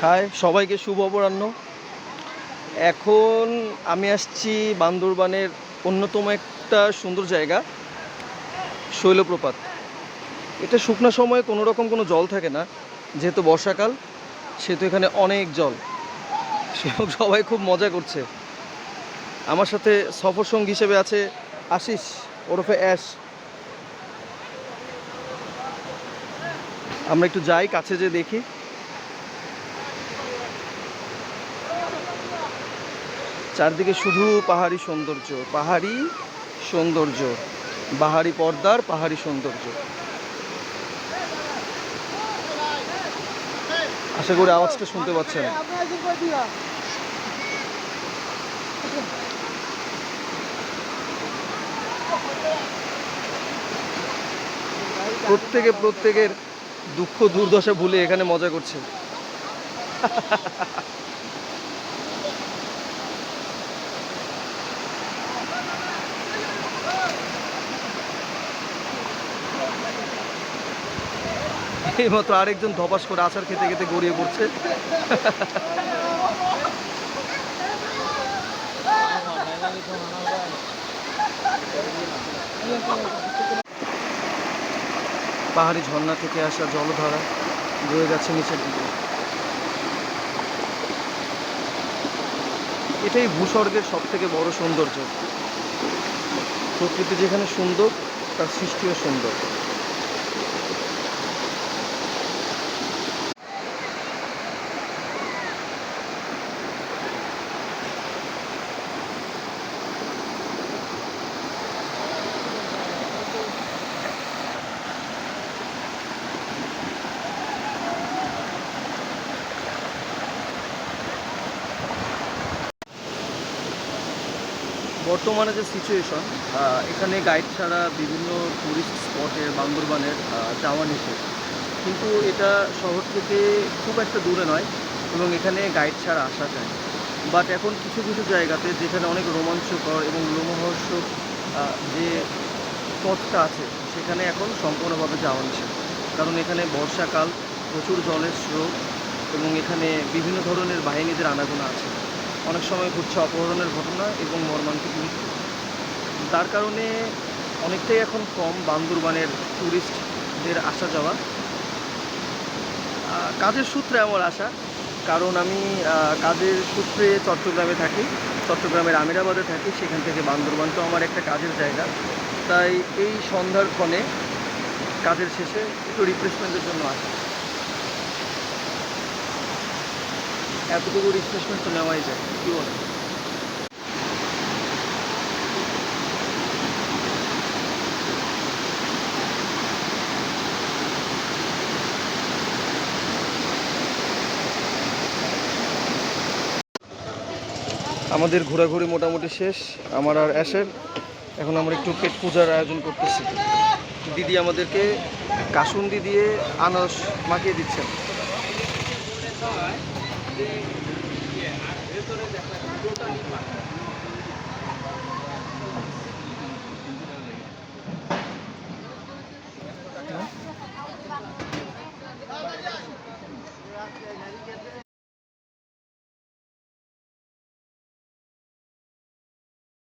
High সবাইকে শুভ অপরাহ্ন। এখন আমি আসছি বান্দরবানের অন্যতম একটা সুন্দর জায়গা, শৈলপ্রপাত। এটা শুকনো সময়ে কোনো রকম কোনো জল থাকে না, যেহেতু বর্ষাকাল সেহেতু এখানে অনেক জল, সবাই খুব মজা করছে। আমার সাথে সফর সঙ্গী হিসেবে আছে আশিস ওরফে অ্যাশ। আমরা একটু যাই, কাছে যে দেখি। চারদিকে শুধু পাহাড়ি সৌন্দর্য, পাহাড়ি সৌন্দর্য, বাহারি পর্দার পাহাড়ি সৌন্দর্য। আশা করি আওয়াজটা শুনতে পাচ্ছেন। প্রত্যেকের দুঃখ দুর্দশা ভুলে এখানে মজা করছে। এইমাত্র আরেকজন ধপাস করে আচার খেতে খেতে গড়িয়ে পড়ছে। পাহাড়ি ঝর্ণা থেকে আসা জলধারা বয়ে যাচ্ছে নিচের দিকে। এটাই ভূস্বর্গের সব থেকে বড় সৌন্দর্য। প্রকৃতি যেখানে সুন্দর, তার সৃষ্টিও সুন্দর। বর্তমানে যে সিচুয়েশন, এখানে গাইড ছাড়া বিভিন্ন ট্যুরিস্ট স্পটে বান্দরবানের যাওয়া নিষেধ। কিন্তু এটা শহর থেকে খুব একটা দূরে নয় এবং এখানে গাইড ছাড়া আসা যায়। বাট এখন কিছু কিছু জায়গাতে যেখানে অনেক রোমাঞ্চকর এবং লোমহর্ষক যে স্পটটা আছে, সেখানে এখন সম্পূর্ণভাবে যাওয়া নিষেধ। কারণ এখানে বর্ষাকাল, প্রচুর জলের স্রোত এবং এখানে বিভিন্ন ধরনের বাহিনীদের আনাগোনা আছে। অনেক সময় ঘটছে অপহরণের ঘটনা এবং মর্মান্তিক মৃত্যু। তার কারণে অনেকটাই এখন কম বান্দরবানের ট্যুরিস্টদের আসা যাওয়া। কাজের সূত্রে আমার আসা, কারণ আমি কাজের সূত্রে চট্টগ্রামে থাকি, চট্টগ্রামের আমিরাবাদে থাকি। সেখান থেকে বান্দরবান তো আমার একটা কাজের জায়গা। তাই এই সন্ধ্যার ক্ষণে কাজের শেষে একটু রিফ্রেশমেন্টের জন্য আসা। এতটুকু রিফ্রেশমেন্ট তো নেওয়াই যায়, কী বলে। আমাদের ঘোরাঘুরি মোটামুটি শেষ, আমার আর অ্যাশের। এখন আমরা একটু পেট পূজার আয়োজন করতেছি। দিদি আমাদেরকে কাসুন্দি দিয়ে আনারস মাখিয়ে দিচ্ছেন।